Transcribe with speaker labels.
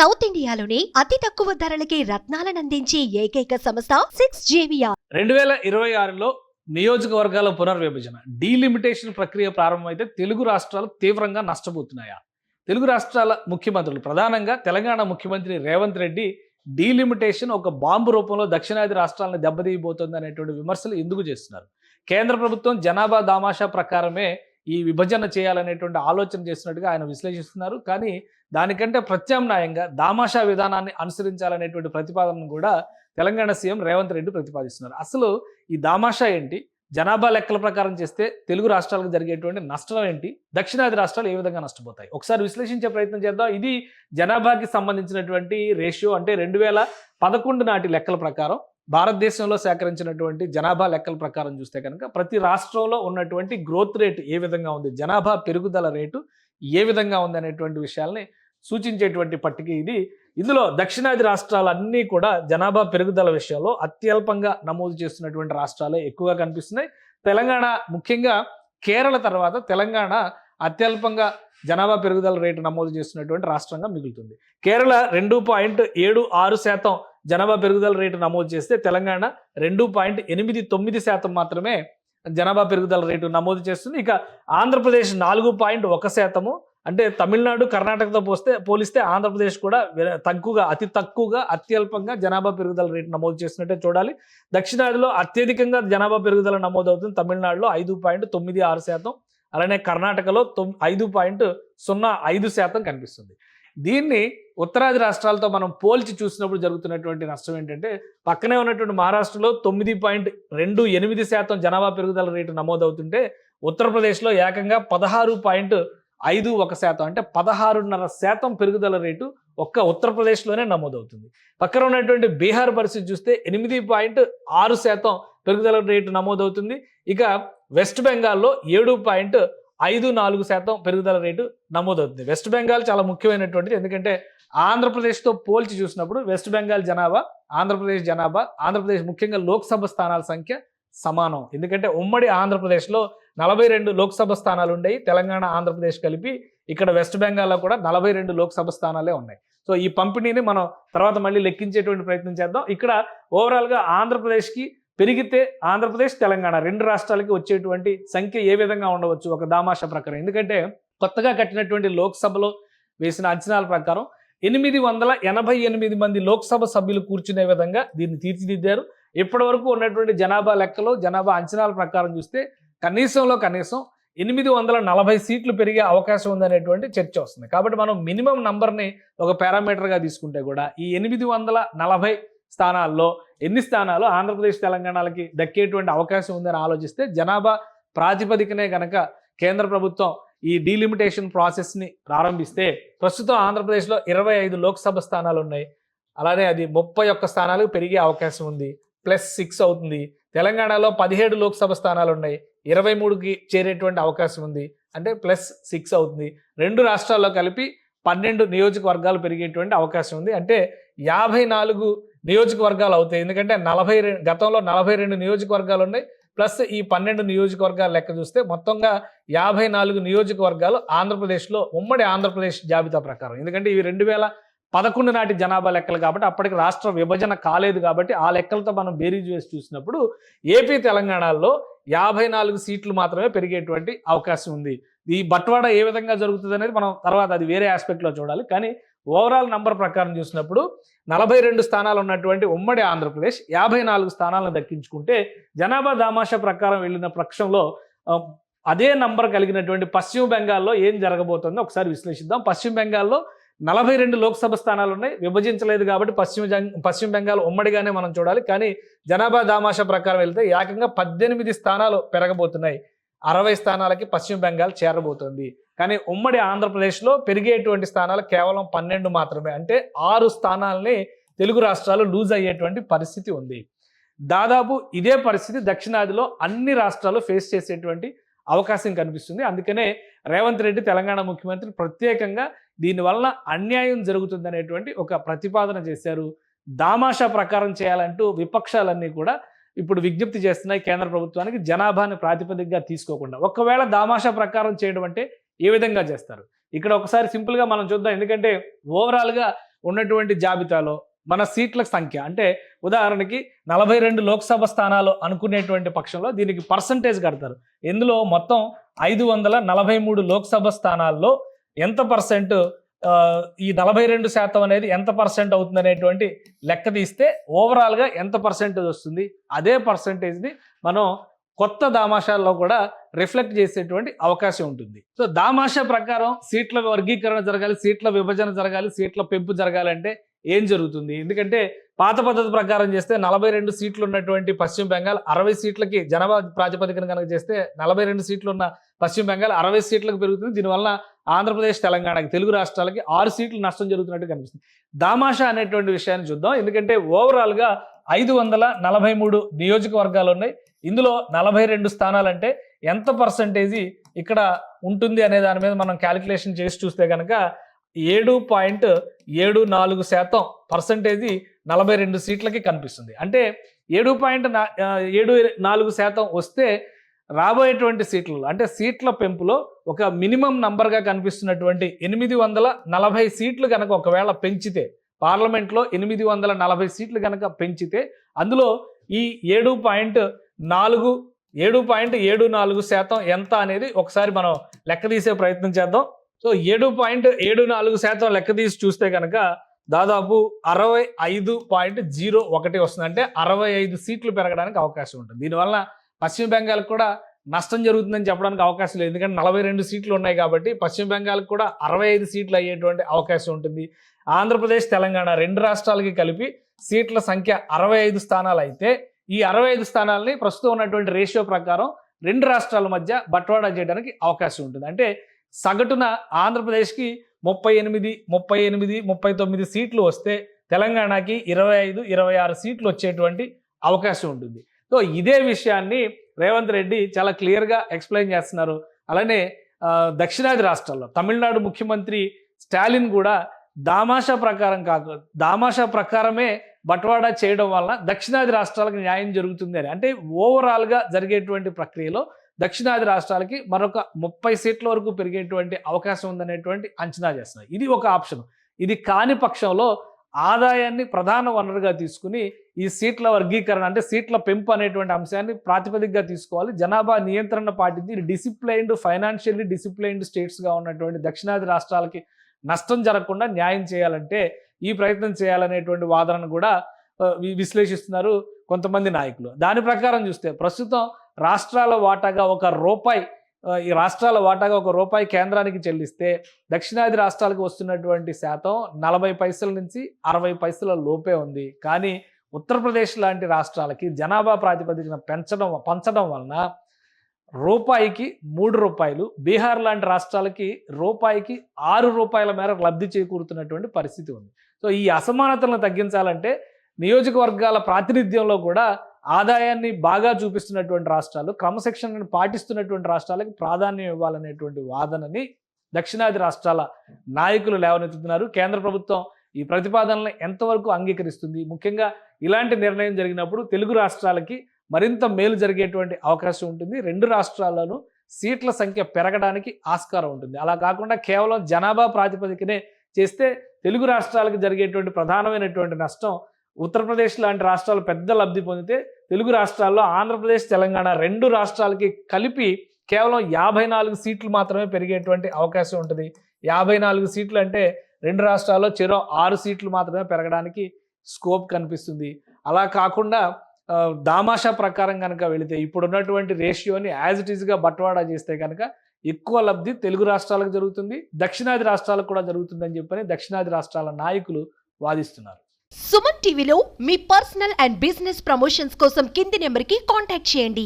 Speaker 1: South ఇండియాలోని అతి తక్కువ ధరలకి రత్నాలనందించే ఏకైక సంస్థ 6JVR.
Speaker 2: 2026లో నియోజకవర్గాల పునర్విభజన డీలిమిటేషన్ ప్రక్రియ ప్రారంభమైతే తెలుగు రాష్ట్రాలు తీవ్రంగా నష్టపోతున్నాయా? తెలుగు రాష్ట్రాల ముఖ్యమంత్రులు ప్రధానంగా తెలంగాణ ముఖ్యమంత్రి రేవంత్ రెడ్డి డీలిమిటేషన్ ఒక బాంబు రూపంలో దక్షిణాది రాష్ట్రాలను దెబ్బతీయబోతోంది అనేటువంటి విమర్శలు ఎందుకు చేస్తున్నారు? కేంద్ర ప్రభుత్వం జనాభా దామాషా ప్రకారమే ఈ విభజన చేయాలనేటువంటి ఆలోచన చేస్తున్నట్టుగా ఆయన విశ్లేషిస్తున్నారు. కానీ దానికంటే ప్రత్యామ్నాయంగా దామాషా విధానాన్ని అనుసరించాలనేటువంటి ప్రతిపాదనను కూడా తెలంగాణ సీఎం రేవంత్ రెడ్డి ప్రతిపాదిస్తున్నారు. అసలు ఈ దామాషా ఏంటి? జనాభా లెక్కల ప్రకారం చేస్తే తెలుగు రాష్ట్రాలకు జరిగేటువంటి నష్టం ఏంటి? దక్షిణాది రాష్ట్రాలు ఏ విధంగా నష్టపోతాయి? ఒకసారి విశ్లేషించే ప్రయత్నం చేద్దాం. ఇది జనాభాకి సంబంధించినటువంటి రేషియో. అంటే 2011 నాటి లెక్కల ప్రకారం భారతదేశంలో సేకరించినటువంటి జనాభా లెక్కల ప్రకారం చూస్తే కనుక ప్రతి రాష్ట్రంలో ఉన్నటువంటి గ్రోత్ రేటు ఏ విధంగా ఉంది, జనాభా పెరుగుదల రేటు ఏ విధంగా ఉంది అనేటువంటి విషయాల్ని సూచించేటువంటి పట్టిక ఇది. ఇందులో దక్షిణాది రాష్ట్రాలన్నీ కూడా జనాభా పెరుగుదల విషయంలో అత్యల్పంగా నమోదు చేస్తున్నటువంటి రాష్ట్రాలే ఎక్కువగా కనిపిస్తున్నాయి. తెలంగాణ, ముఖ్యంగా కేరళ తర్వాత తెలంగాణ అత్యల్పంగా జనాభా పెరుగుదల రేటు నమోదు చేస్తున్నటువంటి రాష్ట్రంగా మిగులుతుంది. కేరళ 2.76% జనాభా పెరుగుదల రేటు నమోదు చేస్తే తెలంగాణ 2.89% మాత్రమే జనాభా పెరుగుదల రేటు నమోదు చేస్తుంది. ఇక ఆంధ్రప్రదేశ్ 4.1%. అంటే తమిళనాడు, కర్ణాటకతో పోలిస్తే ఆంధ్రప్రదేశ్ కూడా అతి తక్కువగా అత్యల్పంగా జనాభా పెరుగుదల రేటు నమోదు చేసినట్టే చూడాలి. దక్షిణాదిలో అత్యధికంగా జనాభా పెరుగుదల నమోదవుతుంది. తమిళనాడులో 5.96%, అలానే కర్ణాటకలో 5.05% కనిపిస్తుంది. దీన్ని ఉత్తరాది రాష్ట్రాలతో మనం పోల్చి చూసినప్పుడు జరుగుతున్నటువంటి నష్టం ఏంటంటే, పక్కనే ఉన్నటువంటి మహారాష్ట్రలో 9.28% జనాభా పెరుగుదల రేటు నమోదవుతుంటే ఉత్తరప్రదేశ్లో ఏకంగా 16.51%, అంటే 16.5% పెరుగుదల రేటు ఒక్క ఉత్తరప్రదేశ్లోనే నమోదవుతుంది. పక్కన ఉన్నటువంటి బీహార్ పరిస్థితి చూస్తే 8.6% పెరుగుదల రేటు నమోదవుతుంది. ఇక వెస్ట్ బెంగాల్లో 7.54% పెరుగుదల రేటు నమోదవుతుంది. వెస్ట్ బెంగాల్ చాలా ముఖ్యమైనటువంటిది. ఎందుకంటే ఆంధ్రప్రదేశ్తో పోల్చి చూసినప్పుడు వెస్ట్ బెంగాల్ జనాభా, ఆంధ్రప్రదేశ్ ముఖ్యంగా లోక్సభ స్థానాల సంఖ్య సమానం. ఎందుకంటే ఉమ్మడి ఆంధ్రప్రదేశ్లో 42 లోక్సభ స్థానాలు ఉన్నాయి. తెలంగాణ, ఆంధ్రప్రదేశ్ కలిపి ఇక్కడ వెస్ట్ బెంగాల్లో కూడా 42 లోక్సభ స్థానాలే ఉన్నాయి. సో ఈ పంపిణీని మనం తర్వాత మళ్ళీ లెక్కించేటువంటి ప్రయత్నం చేద్దాం. ఇక్కడ ఓవరాల్గా ఆంధ్రప్రదేశ్కి పెరిగితే ఆంధ్రప్రదేశ్, తెలంగాణ 2 రాష్ట్రాలకి వచ్చేటువంటి సంఖ్య ఏ విధంగా ఉండవచ్చు ఒక దామాషా ప్రకారం? ఎందుకంటే కొత్తగా కట్టినటువంటి లోక్సభలో వేసిన అంచనాల ప్రకారం 888 మంది లోక్సభ సభ్యులు కూర్చునే విధంగా దీన్ని తీర్చిదిద్దారు. ఇప్పటి వరకు ఉన్నటువంటి జనాభా లెక్కలో, జనాభా అంచనాల ప్రకారం చూస్తే కనీసం 840 సీట్లు పెరిగే అవకాశం ఉందనేటువంటి చర్చ వస్తుంది. కాబట్టి మనం మినిమం నంబర్ని ఒక పారామీటర్గా తీసుకుంటే కూడా ఈ 840 స్థానాల్లో ఎన్ని స్థానాలు ఆంధ్రప్రదేశ్, తెలంగాణలకి దక్కేటువంటి అవకాశం ఉందని ఆలోచిస్తే జనాభా ప్రాతిపదికనే కనుక కేంద్ర ప్రభుత్వం ఈ డీలిమిటేషన్ ప్రాసెస్ని ప్రారంభిస్తే ప్రస్తుతం ఆంధ్రప్రదేశ్లో 25 లోక్సభ స్థానాలు ఉన్నాయి. అలానే అది 31 స్థానాలకు పెరిగే అవకాశం ఉంది, +6 అవుతుంది. తెలంగాణలో 17 లోక్సభ స్థానాలు ఉన్నాయి, 23కి చేరేటువంటి అవకాశం ఉంది, అంటే +6 అవుతుంది. 2 రాష్ట్రాల్లో కలిపి 12 నియోజకవర్గాలు పెరిగేటువంటి అవకాశం ఉంది. అంటే 54 నియోజకవర్గాలు అవుతాయి. ఎందుకంటే గతంలో 42 నియోజకవర్గాలు ఉన్నాయి, ప్లస్ ఈ 12 నియోజకవర్గాల లెక్క చూస్తే మొత్తంగా 54 నియోజకవర్గాలు ఆంధ్రప్రదేశ్లో, ఉమ్మడి ఆంధ్రప్రదేశ్ జాబితా ప్రకారం. ఎందుకంటే ఇవి 2011 నాటి జనాభా లెక్కలు కాబట్టి అప్పటికి రాష్ట్ర విభజన కాలేదు. కాబట్టి ఆ లెక్కలతో మనం బేరీజ్ వేసి చూసినప్పుడు ఏపీ, తెలంగాణలో 54 సీట్లు మాత్రమే పెరిగేటువంటి అవకాశం ఉంది. ఈ బట్వాడా ఏ విధంగా జరుగుతుంది అనేది మనం తర్వాత అది వేరే ఆస్పెక్ట్లో చూడాలి. కానీ ఓవరాల్ నంబర్ ప్రకారం చూసినప్పుడు 42 స్థానాలు ఉన్నటువంటి ఉమ్మడి ఆంధ్రప్రదేశ్ 54 స్థానాలను దక్కించుకుంటే జనాభా దామాషా ప్రకారం వెళ్ళిన పక్షంలో అదే నంబర్ కలిగినటువంటి పశ్చిమ బెంగాల్లో ఏం జరగబోతుందో ఒకసారి విశ్లేషిద్దాం. పశ్చిమ బెంగాల్లో 42 లోక్సభ స్థానాలు ఉన్నాయి, విభజించలేదు కాబట్టి పశ్చిమ బెంగాల్ ఉమ్మడిగానే మనం చూడాలి. కానీ జనాభా దామాషా ప్రకారం వెళ్తే ఏకంగా 18 స్థానాలు పెరగబోతున్నాయి. 60 స్థానాలకి పశ్చిమ బెంగాల్ చేరబోతోంది. కానీ ఉమ్మడి ఆంధ్రప్రదేశ్లో పెరిగేటువంటి స్థానాలు కేవలం 12 మాత్రమే. అంటే 6 స్థానాలని తెలుగు రాష్ట్రాలు లూజ్ అయ్యేటువంటి పరిస్థితి ఉంది. దాదాపు ఇదే పరిస్థితి దక్షిణాదిలో అన్ని రాష్ట్రాలు ఫేస్ చేసేటువంటి అవకాశం కనిపిస్తుంది. అందుకనే రేవంత్ రెడ్డి, తెలంగాణ ముఖ్యమంత్రి, ప్రత్యేకంగా దీనివల్ల అన్యాయం జరుగుతుందనేటువంటి ఒక ప్రతిపాదన చేశారు. దామాషా ప్రకారం చేయాలంటూ విపక్షాలన్నీ కూడా ఇప్పుడు విజ్ఞప్తి చేస్తున్నాయి కేంద్ర ప్రభుత్వానికి, జనాభాని ప్రాతిపదికగా తీసుకోకుండా. ఒకవేళ దామాషా ప్రకారం చేయడం అంటే ఏ విధంగా చేస్తారు? ఇక్కడ ఒకసారి సింపుల్గా మనం చూద్దాం. ఎందుకంటే ఓవరాల్గా ఉన్నటువంటి జాబితాలో మన సీట్ల సంఖ్య అంటే ఉదాహరణకి 42 లోక్సభ స్థానాలు అనుకునేటువంటి పక్షంలో దీనికి పర్సంటేజ్ కడతారు. ఇందులో మొత్తం 543 లోక్సభ స్థానాల్లో ఎంత పర్సెంట్ ఈ 42% అనేది ఎంత పర్సెంట్ అవుతుంది అనేటువంటి లెక్క తీస్తే ఓవరాల్గా ఎంత పర్సెంటేజ్ వస్తుంది, అదే పర్సెంటేజ్ని మనం కొత్త దామాషాల్లో కూడా రిఫ్లెక్ట్ చేసేటువంటి అవకాశం ఉంటుంది. సో దామాషా ప్రకారం సీట్ల వర్గీకరణ జరగాలి, సీట్ల విభజన జరగాలి, సీట్ల పెంపు జరగాలంటే ఏం జరుగుతుంది? ఎందుకంటే పాత పద్ధతి ప్రకారం చేస్తే 42 సీట్లు ఉన్నటువంటి పశ్చిమ బెంగాల్ 60 సీట్లకి జనాభా ప్రాతిపదికన కనుక చేస్తే 42 సీట్లు ఉన్న పశ్చిమ బెంగాల్ 60 సీట్లకు పెరుగుతుంది. దీనివల్ల ఆంధ్రప్రదేశ్, తెలంగాణకి, తెలుగు రాష్ట్రాలకి 6 సీట్లు నష్టం జరుగుతున్నట్టు కనిపిస్తుంది. దామాషా అనేటువంటి విషయాన్ని చూద్దాం. ఎందుకంటే ఓవరాల్గా 543 నియోజకవర్గాలు ఉన్నాయి. ఇందులో 42 స్థానాలంటే ఎంత పర్సంటేజీ ఇక్కడ ఉంటుంది అనే దాని మీద మనం క్యాలిక్యులేషన్ చేసి చూస్తే కనుక 7.74% పర్సంటేజీ 42 సీట్లకి కనిపిస్తుంది. అంటే 7.74% వస్తే రాబోయేటువంటి సీట్లలో అంటే సీట్ల పెంపులో ఒక మినిమం నంబర్గా కనిపిస్తున్నటువంటి 840 సీట్లు కనుక ఒకవేళ పెంచితే, పార్లమెంట్లో 840 సీట్లు కనుక పెంచితే అందులో ఈ 7.74% ఎంత అనేది ఒకసారి మనం లెక్క తీసే ప్రయత్నం చేద్దాం. సో 7.74% లెక్క తీసి చూస్తే కనుక దాదాపు 65.01 వస్తుంది. అంటే 65 సీట్లు పెరగడానికి అవకాశం ఉంటుంది. దీనివల్ల పశ్చిమ బెంగాల్కి కూడా నష్టం జరుగుతుందని చెప్పడానికి అవకాశం లేదు. ఎందుకంటే 42 సీట్లు ఉన్నాయి కాబట్టి పశ్చిమ బెంగాల్కి కూడా 65 సీట్లు అయ్యేటువంటి అవకాశం ఉంటుంది. ఆంధ్రప్రదేశ్, తెలంగాణ 2 రాష్ట్రాలకి కలిపి సీట్ల సంఖ్య 65 స్థానాలు అయితే ఈ 65 స్థానాలని ప్రస్తుతం ఉన్నటువంటి రేషియో ప్రకారం 2 రాష్ట్రాల మధ్య బట్వాడా చేయడానికి అవకాశం ఉంటుంది. అంటే సగటున ఆంధ్రప్రదేశ్కి 38, 39 సీట్లు వస్తే తెలంగాణకి 25, 26 సీట్లు వచ్చేటువంటి అవకాశం ఉంటుంది. సో ఇదే విషయాన్ని రేవంత్ రెడ్డి చాలా క్లియర్గా ఎక్స్ప్లెయిన్ చేస్తున్నారు. అలానే దక్షిణాది రాష్ట్రాల్లో తమిళనాడు ముఖ్యమంత్రి స్టాలిన్ కూడా దామాషా ప్రకారమే బట్వాడా చేయడం వల్ల దక్షిణాది రాష్ట్రాలకు న్యాయం జరుగుతుంది అని. అంటే ఓవరాల్గా జరిగేటువంటి ప్రక్రియలో దక్షిణాది రాష్ట్రాలకి మరొక 30 సీట్ల వరకు పెరిగేటువంటి అవకాశం ఉందనేటువంటి అంచనా చేస్తున్నారు. ఇది ఒక ఆప్షన్. ఇది కాని పక్షంలో ఆదాయాన్ని ప్రధాన వనరుగా తీసుకుని ఈ సీట్ల వర్గీకరణ అంటే సీట్ల పెంపు అనేటువంటి అంశాన్ని ప్రాతిపదికగా తీసుకోవాలి. జనాభా నియంత్రణ పాటించి ఫైనాన్షియల్లీ డిసిప్లైన్డ్ స్టేట్స్గా ఉన్నటువంటి దక్షిణాది రాష్ట్రాలకి నష్టం జరగకుండా న్యాయం చేయాలంటే ఈ ప్రయత్నం చేయాలనేటువంటి వాదనను కూడా విశ్లేషిస్తున్నారు కొంతమంది నాయకులు. దాని ప్రకారం చూస్తే ప్రస్తుతం రాష్ట్రాల వాటాగా ₹1 కేంద్రానికి చెల్లిస్తే దక్షిణాది రాష్ట్రాలకు వస్తున్నటువంటి శాతం 40 పైసల నుంచి 60 పైసల లోపే ఉంది. కానీ ఉత్తరప్రదేశ్ లాంటి రాష్ట్రాలకి జనాభా ప్రాతిపదికన పంచడం వలన రూపాయికి ₹3, బీహార్ లాంటి రాష్ట్రాలకి రూపాయికి ₹6 మేర లబ్ధి చేకూరుతున్నటువంటి పరిస్థితి ఉంది. సో ఈ అసమానతలను తగ్గించాలంటే నియోజకవర్గాల ప్రాతినిధ్యంలో కూడా ఆదాయాన్ని బాగా చూపిస్తున్నటువంటి రాష్ట్రాలు, క్రమశిక్షణను పాటిస్తున్నటువంటి రాష్ట్రాలకు ప్రాధాన్యం ఇవ్వాలనేటువంటి వాదనని దక్షిణాది రాష్ట్రాల నాయకులు లేవనెత్తుతున్నారు. కేంద్ర ప్రభుత్వం ఈ ప్రతిపాదనలను ఎంతవరకు అంగీకరిస్తుంది? ముఖ్యంగా ఇలాంటి నిర్ణయం జరిగినప్పుడు తెలుగు రాష్ట్రాలకి మరింత మేలు జరిగేటువంటి అవకాశం ఉంటుంది. 2 రాష్ట్రాల్లోనూ సీట్ల సంఖ్య పెరగడానికి ఆస్కారం ఉంటుంది. అలా కాకుండా కేవలం జనాభా ప్రాతిపదికనే చేస్తే తెలుగు రాష్ట్రాలకు జరిగేటువంటి ప్రధానమైనటువంటి నష్టం, ఉత్తరప్రదేశ్ లాంటి రాష్ట్రాలు పెద్ద లబ్ధి పొందితే తెలుగు రాష్ట్రాల్లో ఆంధ్రప్రదేశ్, తెలంగాణ 2 రాష్ట్రాలకి కలిపి కేవలం 54 సీట్లు మాత్రమే పెరిగేటువంటి అవకాశం ఉంటుంది. 54 సీట్లు అంటే 2 రాష్ట్రాల్లో చెరో 6 సీట్లు మాత్రమే పెరగడానికి స్కోప్ కనిపిస్తుంది. అలా కాకుండా దామాషా ప్రకారం కనుక వెళితే ఇప్పుడున్నటువంటి రేషియోని యాజ్ ఇట్ ఈజ్గా బట్వాడా చేస్తే కనుక ఎక్కువ లబ్ధి తెలుగు రాష్ట్రాలకు జరుగుతుంది, దక్షిణాది రాష్ట్రాలకు కూడా జరుగుతుందని చెప్పని దక్షిణాది రాష్ట్రాల నాయకులు వాదిస్తున్నారు.
Speaker 1: సుమన్ టీవీలో మీ పర్సనల్ అండ్ బిజినెస్ ప్రమోషన్స్ కోసం కింది నెంబర్కి కాంటాక్ట్ చేయండి.